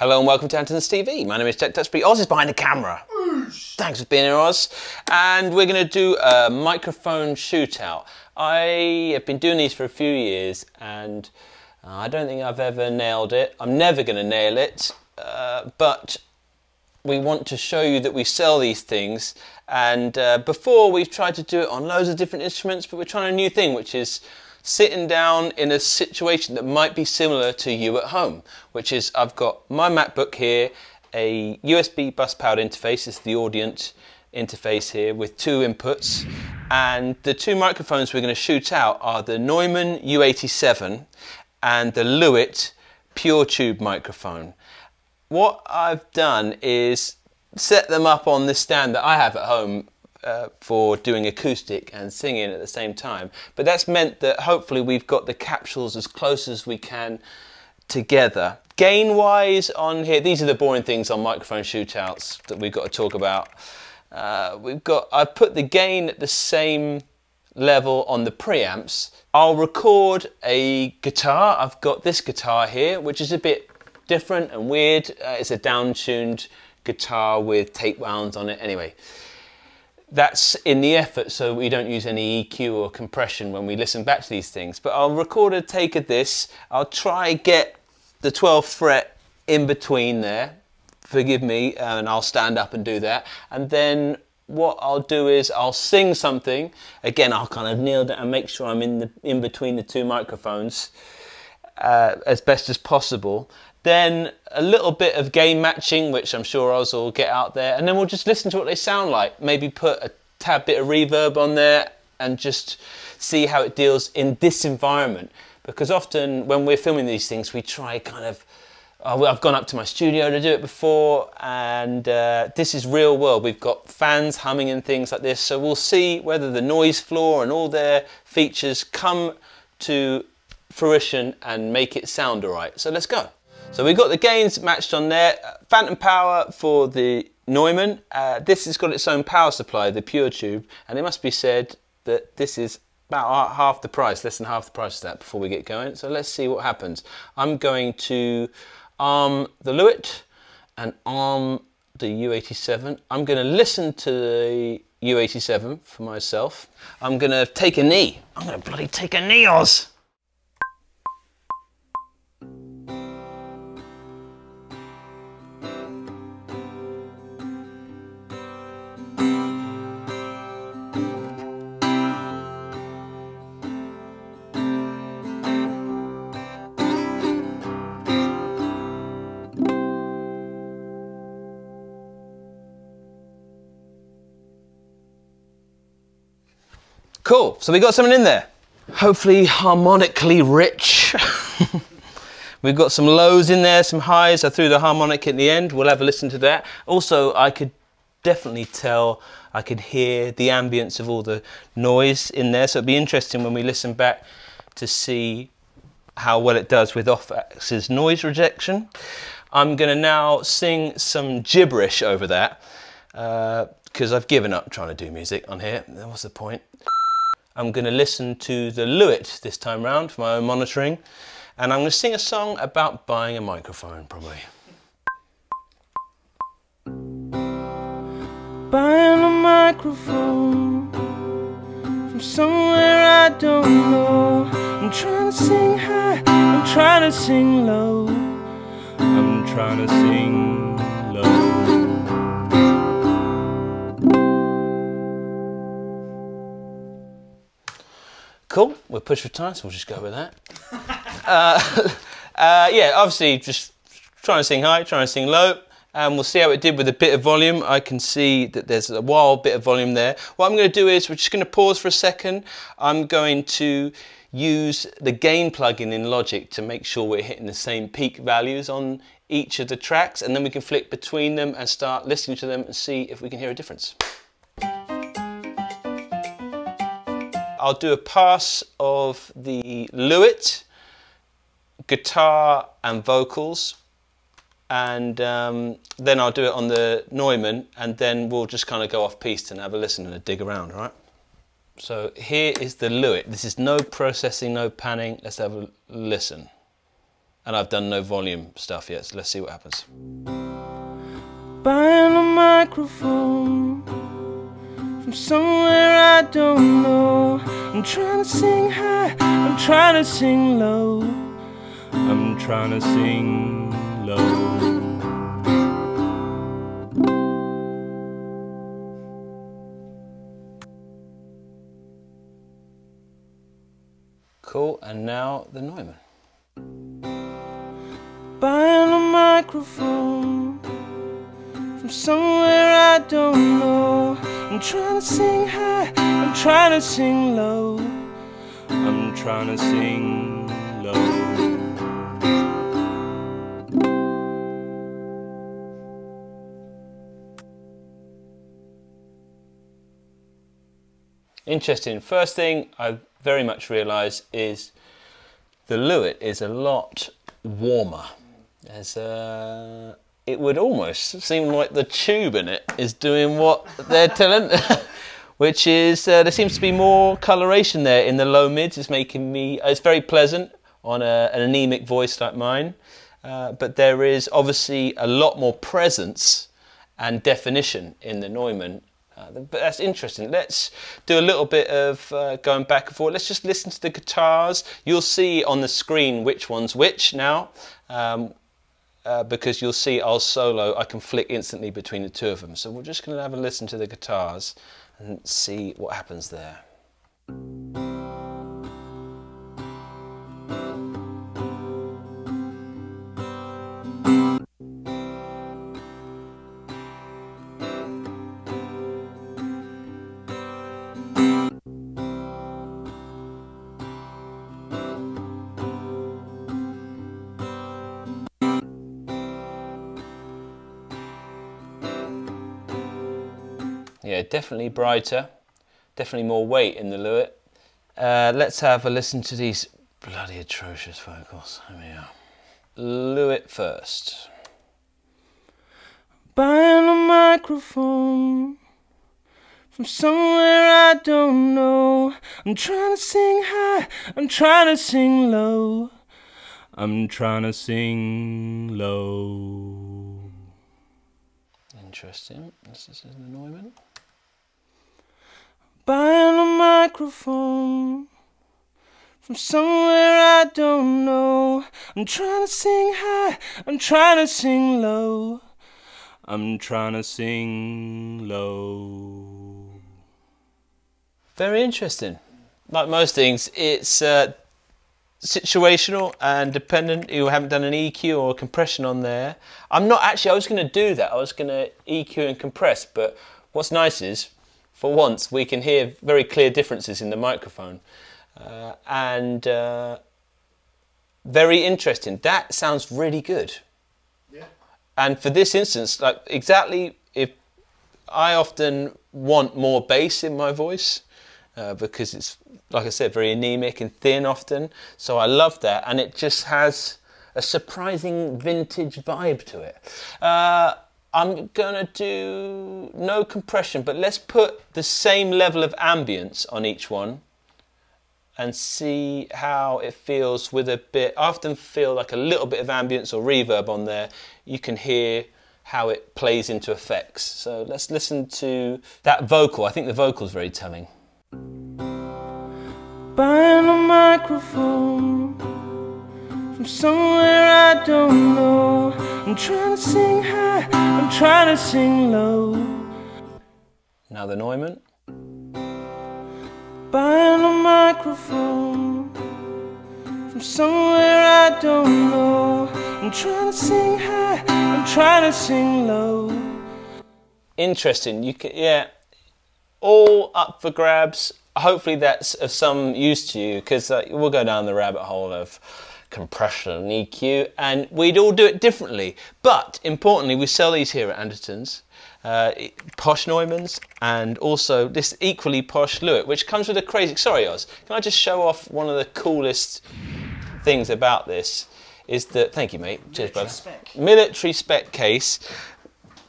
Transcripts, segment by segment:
Hello and welcome to Andertons TV. My name is Tech Touchby. Oz is behind the camera. Thanks for being here, Oz. And we're going to do a microphone shootout. I have been doing these for a few years and I don't think I've ever nailed it. I'm never going to nail it, but we want to show you that we sell these things. And before we've tried to do it on loads of different instruments, but we're trying a new thing, which is sitting down in a situation that might be similar to you at home, which is I've got my MacBook here, a USB bus powered interface, it's the Audience interface here with two inputs, and the two microphones we're going to shoot out are the Neumann U87 and the Lewitt pure tube microphone. What I've done is set them up on this stand that I have at home for doing acoustic and singing at the same time, but that's meant that hopefully we've got the capsules as close as we can together. Gain wise on here, these are the boring things on microphone shootouts that we've got to talk about. I've put the gain at the same level on the preamps. I'll record a guitar. I've got this guitar here, which is a bit different and weird. It's a down-tuned guitar with tape wounds on it. Anyway, that's in the effort so we don't use any EQ or compression when we listen back to these things. But I'll record a take of this. I'll try get the 12th fret in between there. Forgive me, and I'll stand up and do that. And then what I'll do is I'll sing something. Again, I'll kind of kneel down and make sure I'm in between the two microphones as best as possible. Then a little bit of gain matching, which I'm sure Oz will get out there, and then we'll just listen to what they sound like. Maybe put a tad bit of reverb on there and just see how it deals in this environment. Because often when we're filming these things, we try kind of, I've gone up to my studio to do it before, and this is real world. We've got fans humming and things like this, so we'll see whether the noise floor and all their features come to fruition and make it sound all right. So let's go. So we've got the gains matched on there. Phantom power for the Neumann. This has got its own power supply, the pure tube, and it must be said that this is about half the price, less than half the price of that before we get going. So let's see what happens. I'm going to arm the Lewitt and arm the U87. I'm going to listen to the U87 for myself. I'm going to take a knee. I'm going to bloody take a knee, Oz. Cool, so we got something in there. Hopefully harmonically rich. We've got some lows in there, some highs. I threw the harmonic at the end. We'll have a listen to that. Also, I could definitely tell, I could hear the ambience of all the noise in there. So it'd be interesting when we listen back to see how well it does with off-axis noise rejection. I'm gonna now sing some gibberish over that because I've given up trying to do music on here. What's the point? I'm going to listen to the Lewitt this time round for my own monitoring, and I'm going to sing a song about buying a microphone, probably. Buying a microphone from somewhere I don't know. I'm trying to sing high, I'm trying to sing low, I'm trying to sing low. Cool, we're pushed for time, so we'll just go with that. Yeah, obviously just trying to sing high, trying to sing low, and we'll see how it did with a bit of volume. I can see that there's a wild bit of volume there. What I'm going to do is we're just going to pause for a second. I'm going to use the gain plugin in Logic to make sure we're hitting the same peak values on each of the tracks, and then we can flick between them and start listening to them and see if we can hear a difference. I'll do a pass of the Lewitt, guitar and vocals, and then I'll do it on the Neumann, and then we'll just kind of go off piste and have a listen and a dig around, all right? So here is the Lewitt. This is no processing, no panning. Let's have a listen. And I've done no volume stuff yet, so let's see what happens. Buying a microphone from somewhere I don't know. I'm trying to sing high, I'm trying to sing low. I'm trying to sing low. Cool, and now the Neumann. Buying a microphone from somewhere I don't know. I'm trying to sing high, I'm trying to sing low. I'm trying to sing low. Interesting. First thing I very much realise is the Lewitt is a lot warmer. There's it would almost seem like the tube in it is doing what they're telling, which is there seems to be more coloration there in the low mids. It's making me, it's very pleasant on an anemic voice like mine, but there is obviously a lot more presence and definition in the Neumann. But that's interesting. Let's do a little bit of going back and forth. Let's just listen to the guitars. You'll see on the screen which one's which now, because you'll see I'll solo. I can flick instantly between the two of them. So we're just going to have a listen to the guitars and see what happens there. Yeah, definitely brighter, definitely more weight in the Lewitt. Let's have a listen to these bloody atrocious vocals. Here we are. Lewitt first. Buying a microphone from somewhere I don't know. I'm trying to sing high, I'm trying to sing low. I'm trying to sing low. Interesting. This is the Neumann. Buying a microphone from somewhere I don't know. I'm trying to sing high, I'm trying to sing low. I'm trying to sing low. Very interesting. Like most things, it's situational and dependent. You haven't done an EQ or a compression on there. I'm not actually, I was going to do that. I was going to EQ and compress, but what's nice is, for once, we can hear very clear differences in the microphone. Very interesting. That sounds really good. Yeah. And for this instance, like exactly, if I often want more bass in my voice, because it's, like I said, very anemic and thin often. So I love that, and it just has a surprising vintage vibe to it. I'm gonna do no compression, but let's put the same level of ambience on each one and see how it feels with a bit. I often feel like a little bit of ambience or reverb on there. You can hear how it plays into effects. So let's listen to that vocal. I think the vocal's very telling. Buying a microphone from somewhere I don't know. I'm trying to sing high, I'm trying to sing low. Now the Neumann. Buying a microphone from somewhere I don't know. I'm trying to sing high, I'm trying to sing low. Interesting. You can, yeah, all up for grabs. Hopefully that's of some use to you, because we'll go down the rabbit hole of compression and EQ, and we'd all do it differently. But importantly, we sell these here at Andertons, posh Neumanns, and also this equally posh Lewitt, which comes with a crazy. Sorry, Oz. Can I just show off one of the coolest things about this? Is that, thank you, mate. Cheers, brother. Military spec case.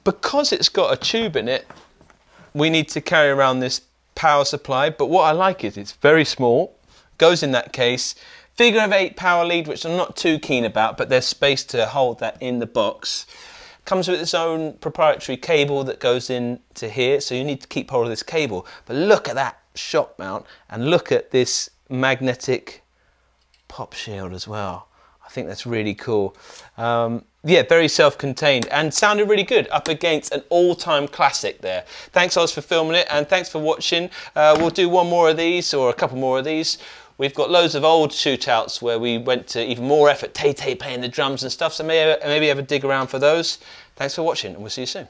Because it's got a tube in it, we need to carry around this power supply. But what I like is it's very small, goes in that case, Figure of 8 power lead, which I'm not too keen about, but there's space to hold that in the box. Comes with its own proprietary cable that goes into here, so you need to keep hold of this cable. But look at that shock mount, and look at this magnetic pop shield as well. I think that's really cool. Yeah, very self-contained and sounded really good up against an all-time classic there. Thanks, Oz, for filming it, and thanks for watching. We'll do one more of these, or a couple more of these. We've got loads of old shootouts where we went to even more effort, Tay-Tay playing the drums and stuff, so maybe have a dig around for those. Thanks for watching, and we'll see you soon.